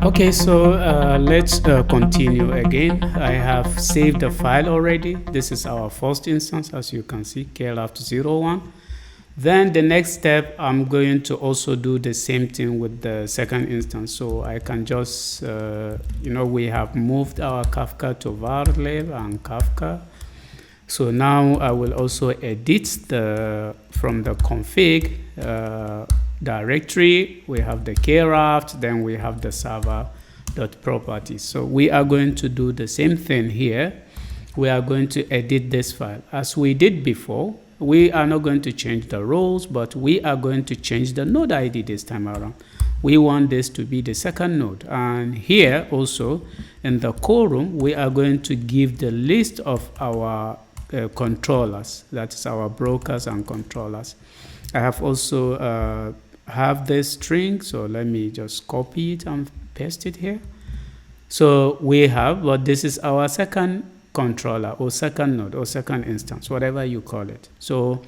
Okay, so let's continue again. I have saved the file already. This is our first instance, as you can see, KRaft 01. Then the next step, I'm going to also do the same thing with the second instance. So I can just, we have moved our Kafka to varlib and Kafka. So now I will also edit from the config directory. We have the KRaft, then we have the server.properties. So we are going to do the same thing here. We are going to edit this file as we did before. We are not going to change the roles, but we are going to change the node ID this time around. We want this to be the second node. And here also in the quorum, we are going to give the list of our controllers. That is our brokers and controllers. I have also have this string, so let me just copy it and paste it here. So we have, but this is our second controller or second node or second instance, whatever you call it. So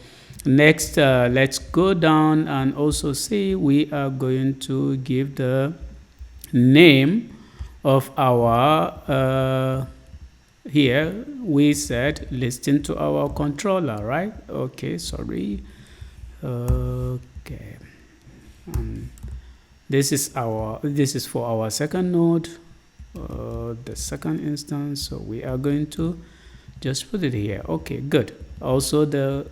next, let's go down and also see we are going to give the name of our here we said listen to our controller, right? Okay, sorry. Okay. This is for our second node, the second instance. So we are going to just put it here. Okay, good. Also the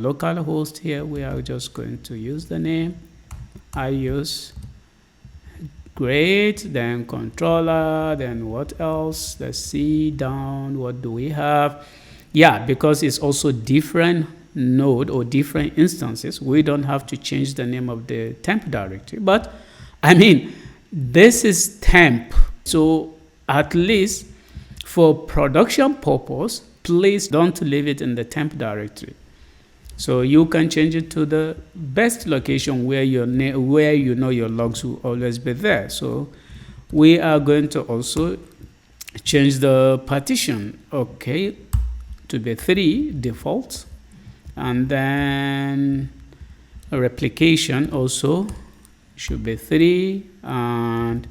local host here, we are just going to use the name. I use great, then controller, then what else? Let's see down, what do we have? Yeah, because it's also different node or different instances, we don't have to change the name of the temp directory. But I mean, this is temp, so at least for production purpose, please don't leave it in the temp directory. So you can change it to the best location where you know your logs will always be there. So we are going to also change the partition, okay, to be 3 default. And then a replication also should be 3, and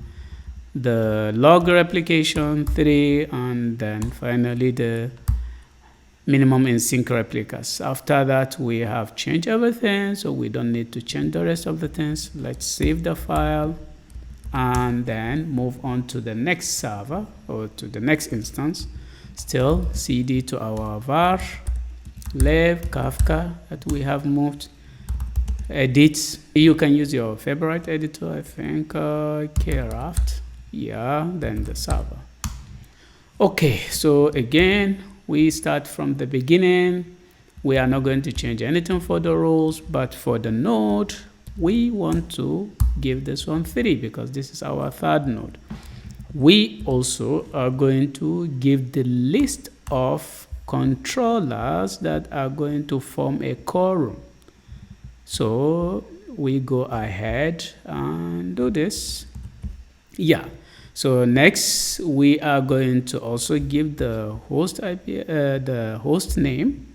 the log replication 3, and then finally the minimum in sync replicas. After that, we have changed everything, so we don't need to change the rest of the things. Let's save the file and then move on to the next server or to the next instance. Still cd to our var lib Kafka that we have moved. Edit, you can use your favorite editor, I think KRaft, yeah, then the server. Okay, so again we start from the beginning. We are not going to change anything for the roles, but for the node we want to give this one 3 because this is our third node. We also are going to give the list of controllers that are going to form a quorum. So we go ahead and do this. Yeah. So next we are going to also give the host IP, the host name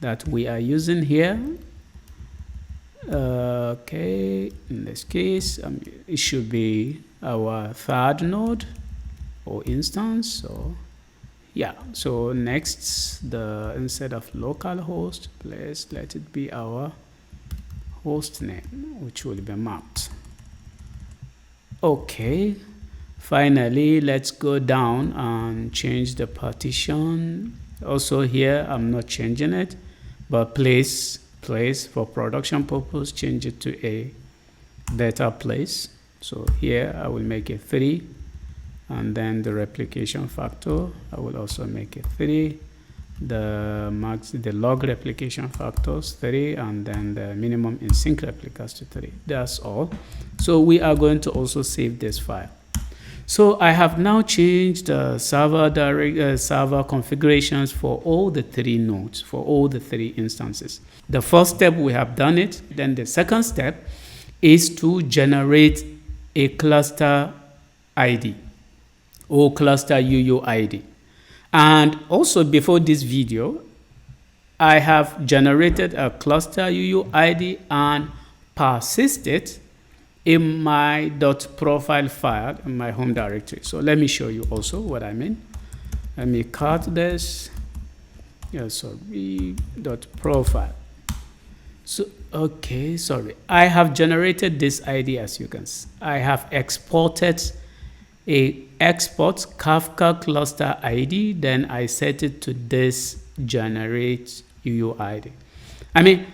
that we are using here. Okay, in this case, it should be our third node or instance. So yeah, so next, instead of localhost, please let it be our host name, which will be mapped. Okay, finally, let's go down and change the partition. Also here, I'm not changing it, but please, for production purpose, change it to a better place. So here, I will make it 3. And then the replication factor, I will also make it 3. The log replication factors 3, and then the minimum in sync replicas to 3. That's all. So we are going to also save this file. So I have now changed the server configurations for all the 3 nodes, for all the 3 instances. The first step, we have done it. Then the second step is to generate a cluster ID or cluster UUID. And also before this video, I have generated a cluster UUID and persisted in my .profile file in my home directory. So let me show you also what I mean. Let me cut this. Yeah, sorry, .profile. So, okay, sorry. I have generated this ID as you can see. I have exported a export Kafka cluster ID, then I set it to this generate UUID. I mean,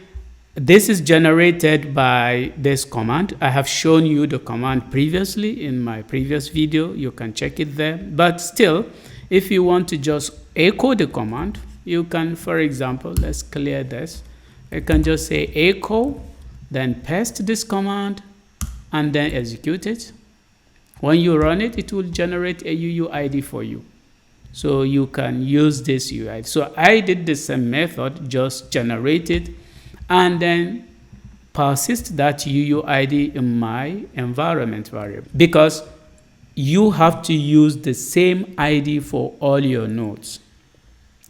this is generated by this command. I have shown you the command previously in my previous video. You can check it there. But still, if you want to just echo the command, you can, for example, let's clear this. You can just say echo, then paste this command, and then execute it. When you run it, it will generate a UUID for you. So you can use this UUID. So I did the same method, just generate it, and then persist that UUID in my environment variable. Because you have to use the same ID for all your nodes.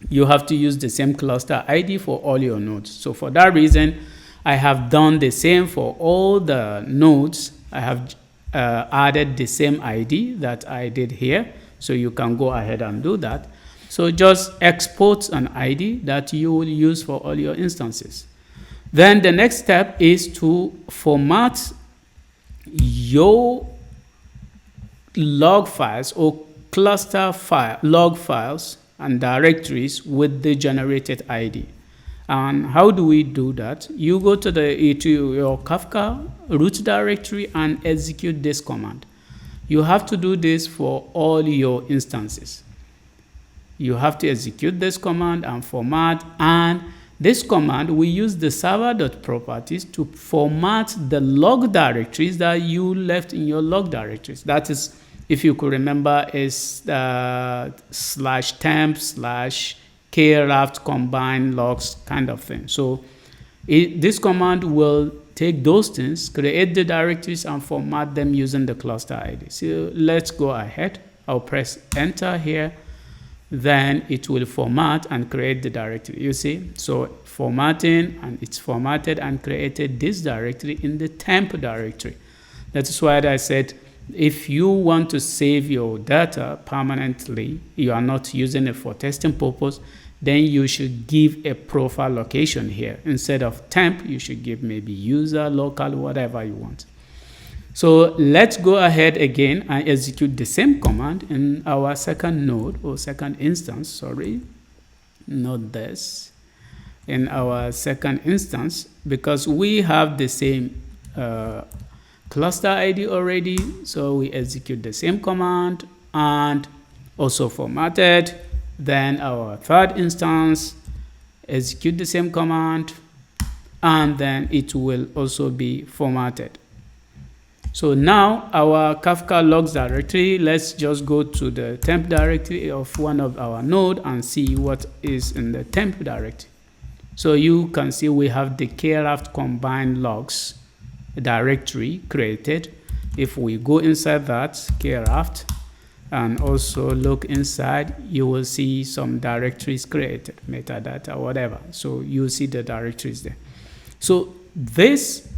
You have to use the same cluster ID for all your nodes. So for that reason, I have done the same for all the nodes. I have added the same ID that I did here. So you can go ahead and do that. So just export an ID that you will use for all your instances. Then the next step is to format your log files or cluster file, log files and directories with the generated ID. And how do we do that? You go to your Kafka root directory and execute this command. You have to do this for all your instances. You have to execute this command and format, and this command, we use the server.properties to format the log directories that you left in your log directories. That is, if you could remember, is /temp/KRaft combine logs kind of thing. So this command will take those things, create the directories, and format them using the cluster ID. So let's go ahead. I'll press enter here. Then it will format and create the directory. You see, so formatting, and it's formatted and created this directory in the temp directory. That is why I said, if you want to save your data permanently, you are not using it for testing purpose, then you should give a profile location here. Instead of temp, you should give maybe user, local, whatever you want. So let's go ahead again and execute the same command in our second node or second instance, sorry, not this, in our second instance, because we have the same cluster ID already. So we execute the same command and also formatted. Then our third instance, execute the same command, and then it will also be formatted. So now our Kafka logs directory, let's just go to the temp directory of one of our node and see what is in the temp directory. So you can see we have the KRaft combined logs directory created. If we go inside that KRaft and also look inside, you will see some directories created, metadata, whatever. So you see the directories there. So this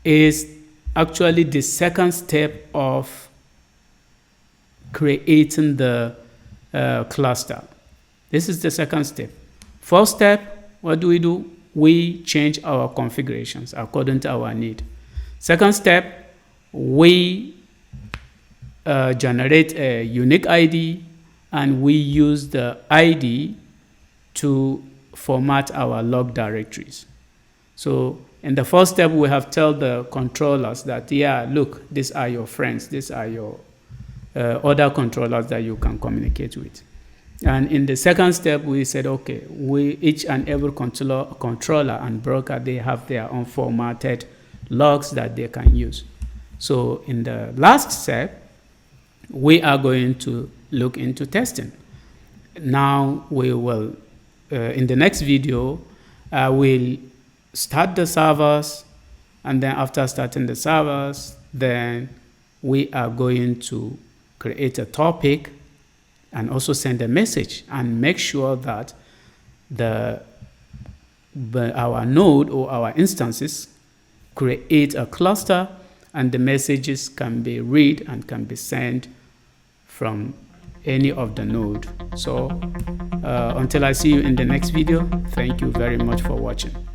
is actually the second step of creating the cluster. This is the second step. First step, what do? We change our configurations according to our need. Second step, we generate a unique ID, and we use the ID to format our log directories. So in the first step, we have tell the controllers that, yeah, look, these are your friends, these are your other controllers that you can communicate with. And in the second step, we said, okay, each and every controller and broker, they have their own formatted logs that they can use. So in the last step, we are going to look into testing. Now we will, in the next video, we'll start the servers, and then after starting the servers, then we are going to create a topic and also send a message and make sure that our node or our instances create a cluster, and the messages can be read and can be sent from any of the node. So until I see you in the next video, thank you very much for watching.